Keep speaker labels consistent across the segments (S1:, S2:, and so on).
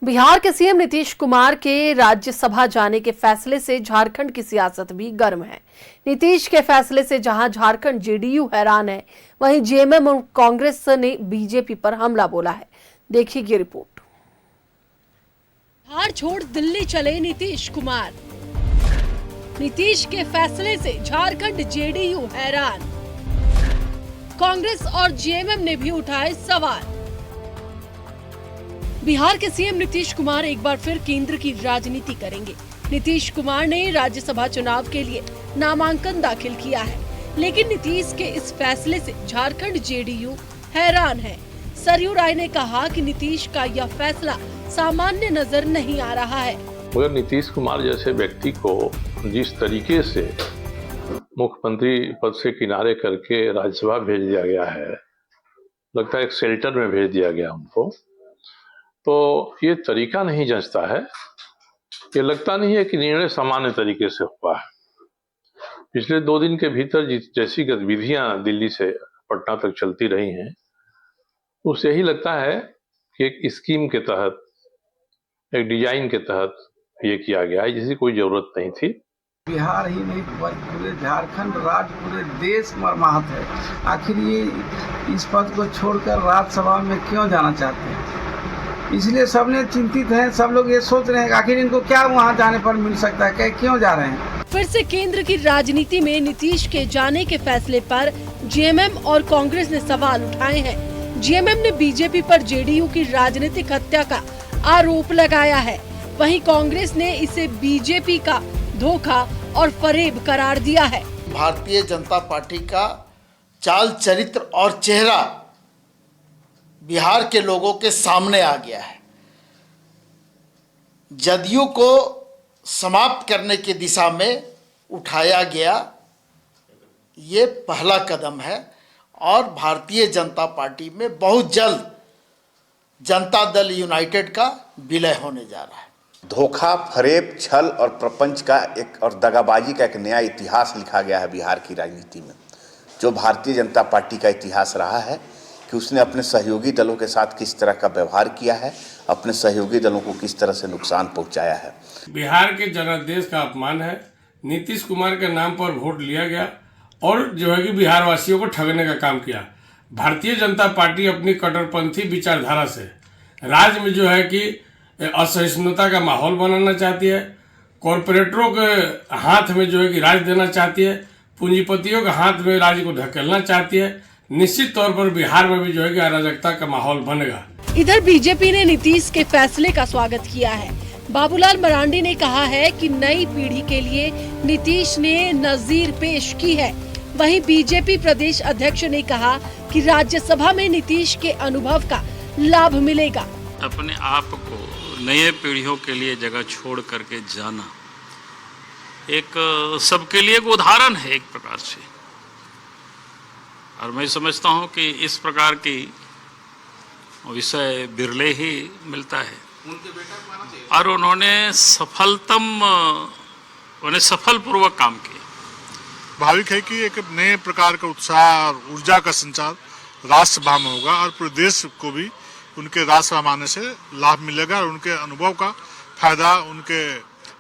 S1: बिहार के सीएम नीतीश कुमार के राज्यसभा जाने के फैसले से झारखंड की सियासत भी गर्म है। नीतीश के फैसले से जहां झारखंड जेडीयू हैरान है, वहीं जेएमएम और कांग्रेस ने बीजेपी पर हमला बोला है। देखिए ये रिपोर्ट।
S2: बिहार छोड़ दिल्ली चले नीतीश कुमार। नीतीश के फैसले से झारखंड जेडीयू हैरान। कांग्रेस और जेएमएम ने भी उठाए सवाल। बिहार के सीएम नीतीश कुमार एक बार फिर केंद्र की राजनीति करेंगे। नीतीश कुमार ने राज्यसभा चुनाव के लिए नामांकन दाखिल किया है, लेकिन नीतीश के इस फैसले से झारखंड जेडीयू हैरान है। सरयू राय ने कहा कि नीतीश का यह फैसला सामान्य नजर नहीं आ रहा है।
S3: मगर नीतीश कुमार जैसे व्यक्ति को जिस तरीके से मुख्यमंत्री पद से किनारे करके राज्यसभा भेज दिया गया है, लगता है एक शेल्टर में भेज दिया गया उनको, तो ये तरीका नहीं जचता है। ये लगता नहीं है कि निर्णय सामान्य तरीके से हुआ है। पिछले 2 दिन के भीतर जैसी गतिविधियां दिल्ली से पटना तक चलती रही हैं, उससे यही लगता है कि एक स्कीम के तहत, एक डिजाइन के तहत ये किया गया है, जिसकी कोई जरूरत नहीं थी।
S4: बिहार ही नहीं, पूरे झारखंड राज्य, पूरे देश मर्माहत है। आखिर ये इस पद को छोड़कर राज्यसभा में क्यों जाना चाहते हैं? इसलिए सब ने चिंतित हैं। सब लोग ये सोच रहे हैं कि आखिर इनको क्या वहाँ जाने पर मिल सकता है, क्यों जा रहे हैं।
S2: फिर से केंद्र की राजनीति में नीतीश के जाने के फैसले पर जेएमएम और कांग्रेस ने सवाल उठाए हैं। जेएमएम ने बीजेपी पर जेडीयू की राजनीतिक हत्या का आरोप लगाया है, वहीं कांग्रेस ने इसे बीजेपी का धोखा और फरेब करार दिया है।
S5: भारतीय जनता पार्टी का चाल चरित्र और चेहरा बिहार के लोगों के सामने आ गया है। जदयू को समाप्त करने की दिशा में उठाया गया ये पहला कदम है और भारतीय जनता पार्टी में बहुत जल्द जनता दल यूनाइटेड का विलय होने जा रहा है।
S6: धोखा, फरेब, छल और प्रपंच का एक और दगाबाजी का एक नया इतिहास लिखा गया है बिहार की राजनीति में। जो भारतीय जनता पार्टी का इतिहास रहा है कि उसने अपने सहयोगी दलों के साथ किस तरह का व्यवहार किया है, अपने सहयोगी दलों को किस तरह से नुकसान पहुंचाया है।
S7: बिहार के जनादेश का अपमान है। नीतीश कुमार के नाम पर वोट लिया गया और जो है कि बिहार वासियों को ठगने का काम किया। भारतीय जनता पार्टी अपनी कट्टरपंथी विचारधारा से राज्य में जो है कि असहिष्णुता का माहौल बनाना चाहती है, कॉरपोरेटरों के हाथ में जो है कि राज देना चाहती है, पूंजीपतियों के हाथ में राज्य को धकेलना चाहती है। निश्चित तौर पर बिहार में भी जो है कि अराजकता का माहौल बनेगा।
S2: इधर बीजेपी ने नीतीश के फैसले का स्वागत किया है। बाबूलाल मरांडी ने कहा है कि नई पीढ़ी के लिए नीतीश ने नजीर पेश की है। वहीं बीजेपी प्रदेश अध्यक्ष ने कहा कि राज्यसभा में नीतीश के अनुभव का लाभ मिलेगा।
S8: अपने आप को नए पीढ़ियों के लिए जगह छोड़ करके जाना एक सबके लिए एक उदाहरण है एक प्रकार से, और मैं समझता हूं कि इस प्रकार की विषय बिरले ही मिलता है और उन्होंने सफलपूर्वक काम किया।
S9: भाविक है कि एक नए प्रकार का उत्साह और ऊर्जा का संचार राज्यसभा में होगा और पूरे देश को भी उनके राज्यसभा आने से लाभ मिलेगा और उनके अनुभव का फायदा, उनके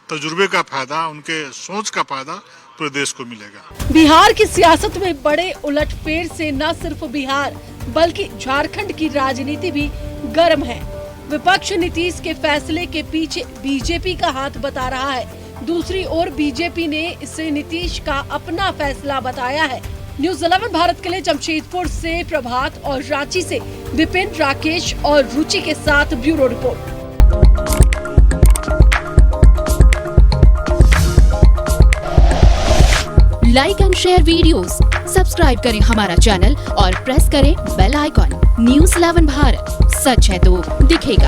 S9: तजुर्बे का फायदा, उनके सोच का फायदा पूरे देश को मिलेगा।
S2: बिहार की सियासत में बड़े उलटफेर से न सिर्फ बिहार बल्कि झारखंड की राजनीति भी गर्म है। विपक्ष नीतीश के फैसले के पीछे बीजेपी का हाथ बता रहा है। दूसरी ओर बीजेपी ने इसे नीतीश का अपना फैसला बताया है। न्यूज़ 11 भारत के लिए जमशेदपुर से प्रभात और रांची से विपिन, राकेश और रुचि के साथ bureau report.
S10: Like and share videos, subscribe करें हमारा चैनल और प्रेस करें बेल आइकॉन। न्यूज़ 11 भारत, सच है तो दिखेगा।